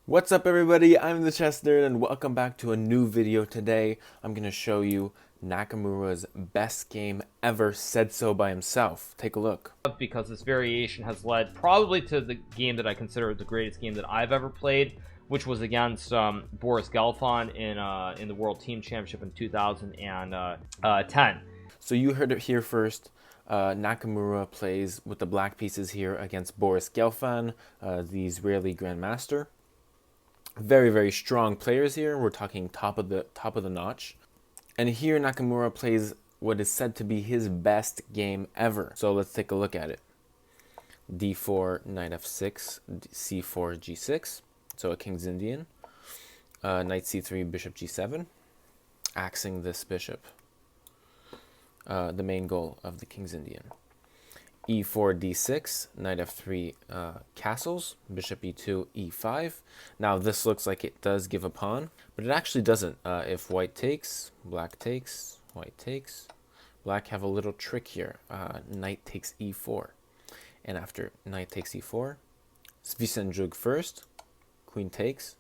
What's up everybody, I'm the Chess Nerd and welcome back to a new video. Today I'm going to show you Nakamura's best game ever, said so by himself. Take a look. Because this variation has led probably to the game that I consider the greatest game that I've ever played, which was against Boris Gelfand in the World Team Championship in 2010. So you heard it here first. Nakamura plays with the black pieces here against Boris Gelfand, the Israeli Grandmaster. Very, very strong players here. We're talking top of the notch. And here Nakamura plays what is said to be his best game ever. So let's take a look at it. D4, knight f6, c4, g6. So a King's Indian. Knight c3, bishop g7. Axing this bishop. The main goal of the King's Indian. E4, d6, knight f3, castles, bishop e2, e5. Now this looks like it does give a pawn, but it actually doesn't. If white takes, black takes, white takes, black have a little trick here. Knight takes e4. And after knight takes e4, Svisenjug first, queen takes,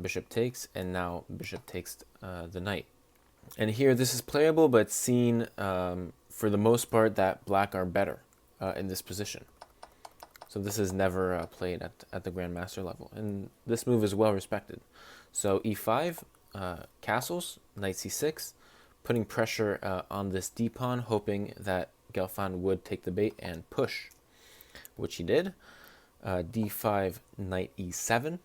bishop takes, and now bishop takes the knight. And here this is playable, but seen for the most part that black are better in this position. So this is never played at the Grandmaster level. And this move is well respected. So e5, castles, knight c6, putting pressure on this d-pawn, hoping that Gelfand would take the bait and push, which he did. d5, knight e7.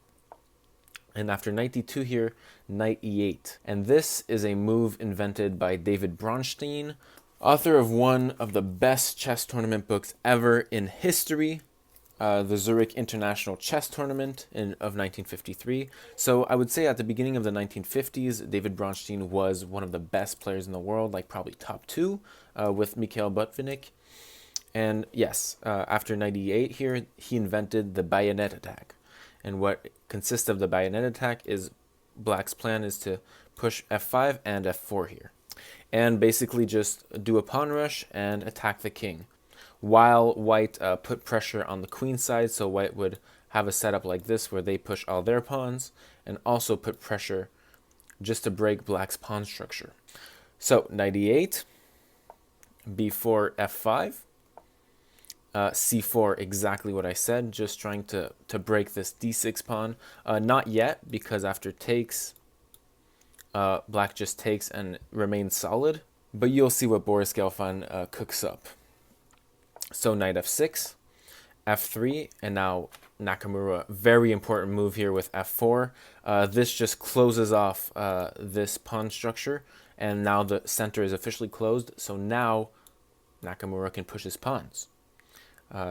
And after knight d2 here, knight e8. And this is a move invented by David Bronstein, author of one of the best chess tournament books ever in history, the Zurich International Chess Tournament of 1953. So I would say at the beginning of the 1950s, David Bronstein was one of the best players in the world, like probably top two, with Mikhail Botvinnik. And yes, after knight e8 here, he invented the bayonet attack. And what consists of the bayonet attack is black's plan is to push f5 and f4 here. And basically just do a pawn rush and attack the king. While white put pressure on the queen side, so white would have a setup like this where they push all their pawns and also put pressure just to break black's pawn structure. So knight e8, b4, f5. c4, exactly what I said, just trying to break this d6 pawn. Not yet, because after takes, black just takes and remains solid. But you'll see what Boris Gelfand cooks up. So knight f6, f3, and now Nakamura, very important move here with f4. This just closes off this pawn structure, and now the center is officially closed. So now Nakamura can push his pawns.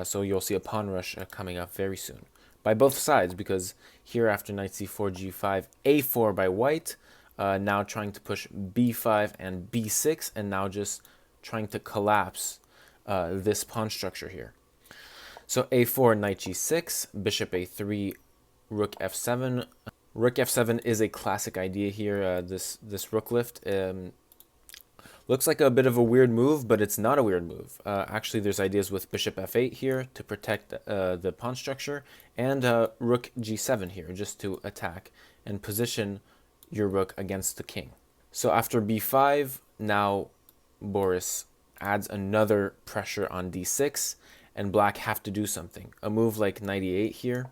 So you'll see a pawn rush coming up very soon by both sides, because here after knight c4, g5, a4 by white, now trying to push b5 and b6, and now just trying to collapse this pawn structure here. So a4, knight g6, bishop a3, rook f7. Rook f7 is a classic idea here, this rook lift. Looks like a bit of a weird move, but it's not a weird move. Actually, there's ideas with bishop f8 here to protect the pawn structure, and rook g7 here just to attack and position your rook against the king. So after b5, now Boris adds another pressure on d6, and black have to do something. A move like knight e8 here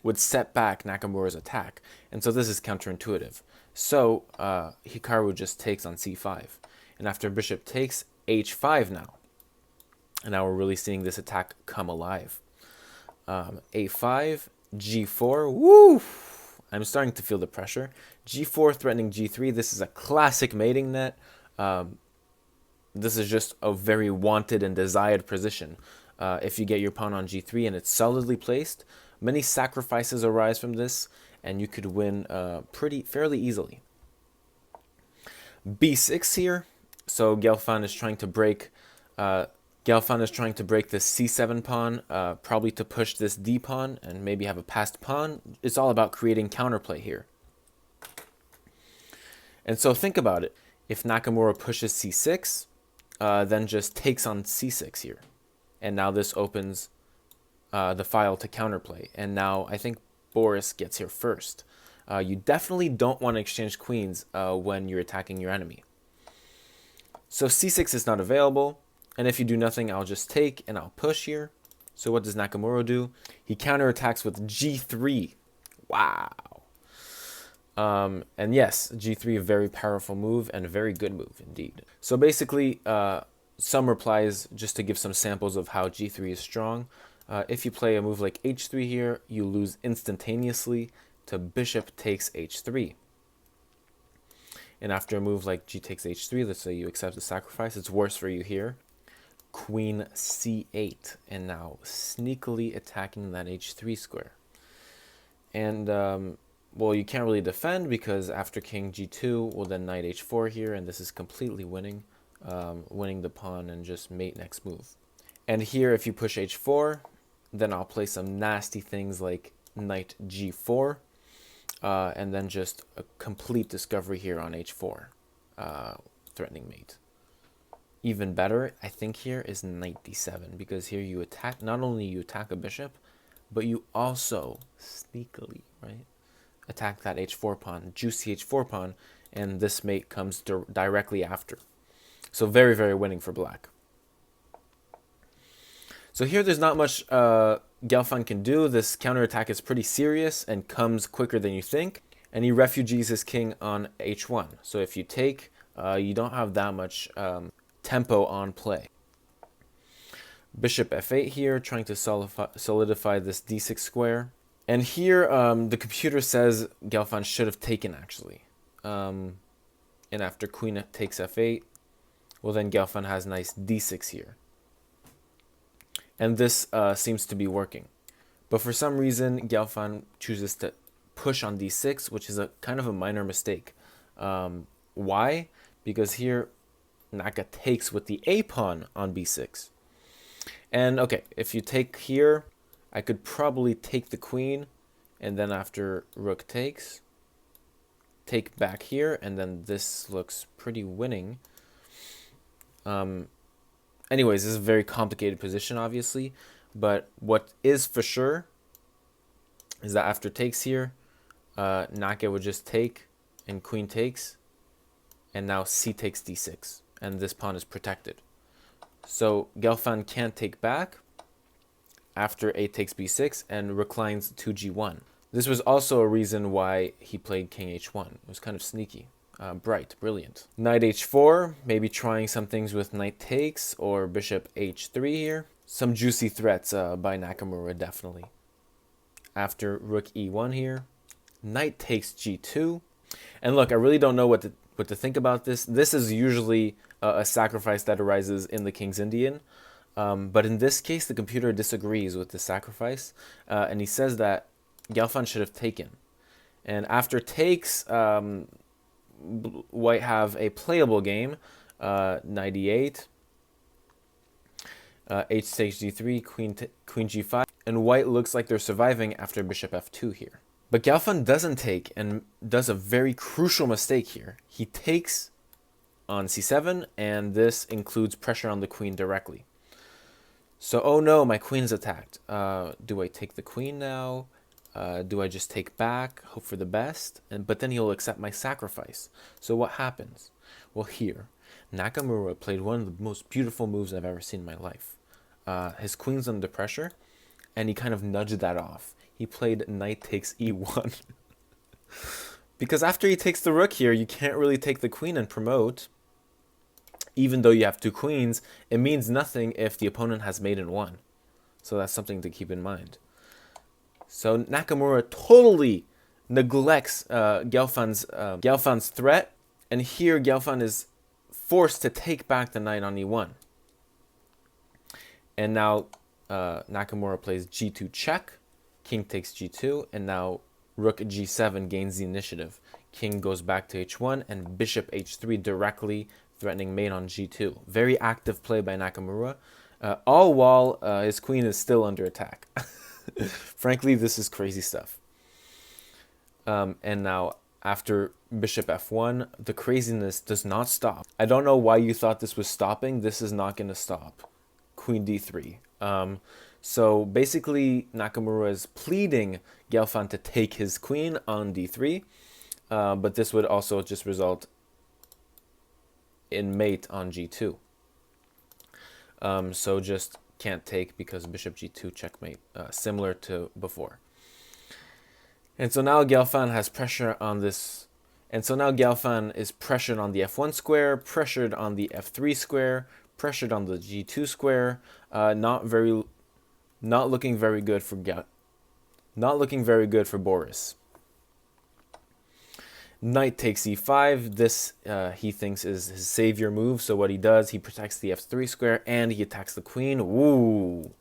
would set back Nakamura's attack, and so this is counterintuitive. So Hikaru just takes on c5. And after bishop takes, h5 now. And now we're really seeing this attack come alive. a5, g4, woo! I'm starting to feel the pressure. g4 threatening g3. This is a classic mating net. This is just a very wanted and desired position. If you get your pawn on g3 and it's solidly placed, many sacrifices arise from this, and you could win fairly easily. b6 here. So Gelfand is trying to break this c7 pawn, probably to push this d pawn and maybe have a passed pawn. It's all about creating counterplay here. And so think about it. If Nakamura pushes c6, then just takes on c6 here. And now this opens the file to counterplay. And now I think Boris gets here first. You definitely don't want to exchange queens when you're attacking your enemy. So c6 is not available, and if you do nothing, I'll just take and I'll push here. So what does Nakamura do? He counterattacks with g3. Wow. And yes, g3, a very powerful move and a very good move indeed. So basically, some replies just to give some samples of how g3 is strong. If you play a move like h3 here, you lose instantaneously to bishop takes h3. And after a move like g takes h3, let's say you accept the sacrifice, it's worse for you here. Queen c8, and now sneakily attacking that h3 square. And, well, you can't really defend because after king g2, well then knight h4 here, and this is completely winning. Winning the pawn and just mate next move. And here, if you push h4, then I'll play some nasty things like knight g4, and then just a complete discovery here on h4, threatening mate. Even better, I think here is knight d7, because here you attack, not only you attack a bishop, but you also sneakily, right, attack that h4 pawn, juicy h4 pawn, and this mate comes directly after. So very, very winning for black. So here there's not much Gelfand can do. This counterattack is pretty serious and comes quicker than you think. And he refugees his king on h1. So if you take, you don't have that much tempo on play. Bishop f8 here, trying to solidify this d6 square. And here the computer says Gelfand should have taken, actually. And after queen takes f8, well then Gelfand has nice d6 here. And this seems to be working. But for some reason, Gelfand chooses to push on d6, which is a kind of a minor mistake. Why? Because here Naka takes with the a pawn on b6. And okay, if you take here, I could probably take the queen, and then after rook takes, take back here, and then this looks pretty winning. Anyways, this is a very complicated position, obviously, but what is for sure is that after takes here, Naka would just take, and queen takes, and now c takes d6, and this pawn is protected. So Gelfand can't take back after a takes b6 and reclines to g1. This was also a reason why he played king h1. It was kind of sneaky. Bright, brilliant. Knight h4, maybe trying some things with knight takes or bishop h3 here. Some juicy threats by Nakamura, definitely. After rook e1 here, knight takes g2. And look, I really don't know what to think about this. This is usually a sacrifice that arises in the King's Indian. But in this case, the computer disagrees with the sacrifice. And he says that Gelfand should have taken. And after takes, White have a playable game, knight e8, h takes g3, queen g5, and White looks like they're surviving after bishop f2 here. But Gelfand doesn't take and does a very crucial mistake here. He takes on c7, and this includes pressure on the queen directly. So, oh no, my queen's attacked. Do I take the queen now? Do I just take back, hope for the best? But then he'll accept my sacrifice. So what happens? Well, here, Nakamura played one of the most beautiful moves I've ever seen in my life. His queen's under pressure, and he kind of nudged that off. He played knight takes e1. Because after he takes the rook here, you can't really take the queen and promote. Even though you have two queens, it means nothing if the opponent has mate in one. So that's something to keep in mind. So Nakamura totally neglects Gelfand's threat, and here Gelfand is forced to take back the knight on e1. And now Nakamura plays g2 check, king takes g2, and now rook g7 gains the initiative. King goes back to h1, and bishop h3 directly threatening mate on g2. Very active play by Nakamura, all while his queen is still under attack. Frankly, this is crazy stuff. And now, after bishop f1, the craziness does not stop. I don't know why you thought this was stopping. This is not going to stop. Queen d3. So basically, Nakamura is pleading Gelfand to take his queen on d3, but this would also just result in mate on g2. So just can't take because bishop g2 checkmate, similar to before. And so now Gelfand has pressure on this. And so now Gelfand is pressured on the f1 square, pressured on the f3 square, pressured on the g2 square. Not looking very good for Boris. Knight takes e5. This he thinks is his savior move. So what he does, he protects the f3 square and he attacks the queen. Ooh.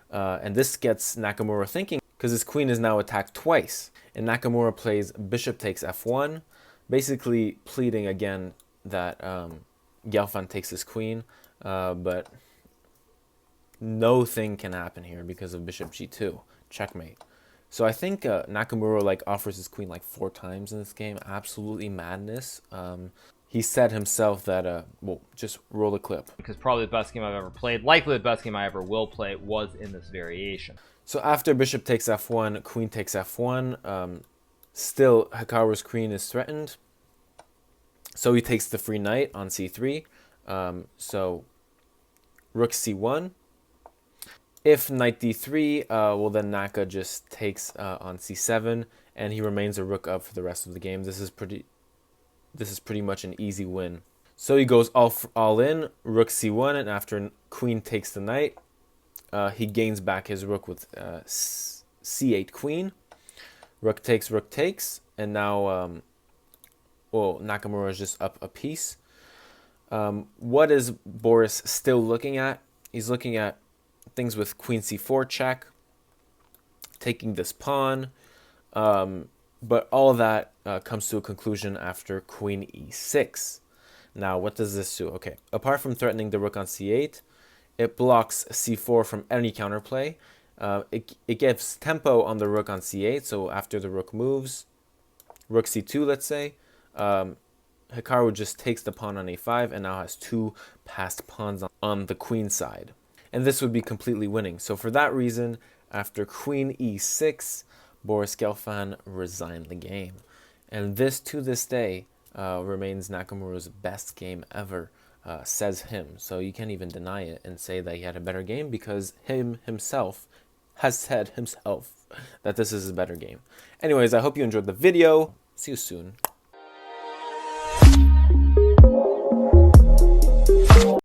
And this gets Nakamura thinking, because his queen is now attacked twice. And Nakamura plays bishop takes f1, basically pleading again that Gelfand takes his queen, but no thing can happen here because of bishop g2, checkmate. So I think Nakamura offers his queen 4 times in this game. Absolutely madness. He said himself that, well, just roll the clip. Because probably the best game I've ever played, likely the best game I ever will play, was in this variation. So after bishop takes f1, queen takes f1, still Hikaru's queen is threatened. So he takes the free knight on c3. So rook c1. If knight d3, well then Naka just takes on c7, and he remains a rook up for the rest of the game. This is pretty much an easy win. So he goes all in, rook c1, and after queen takes the knight, he gains back his rook with c8 queen. Rook takes, and now well, Nakamura is just up a piece. What is Boris still looking at? He's looking at things with queen c4 check, taking this pawn, but all that comes to a conclusion after queen e6. Now, what does this do? Okay, apart from threatening the rook on c8, it blocks c4 from any counterplay. It gives tempo on the rook on c8, so after the rook moves, rook c2, let's say, Hikaru just takes the pawn on a5 and now has 2 passed pawns on the queen side. And this would be completely winning. So for that reason, after queen e6, Boris Gelfand resigned the game. And this, to this day, remains Nakamura's best game ever, says him. So you can't even deny it and say that he had a better game, because himself has said himself that this is a better game. Anyways, I hope you enjoyed the video. See you soon.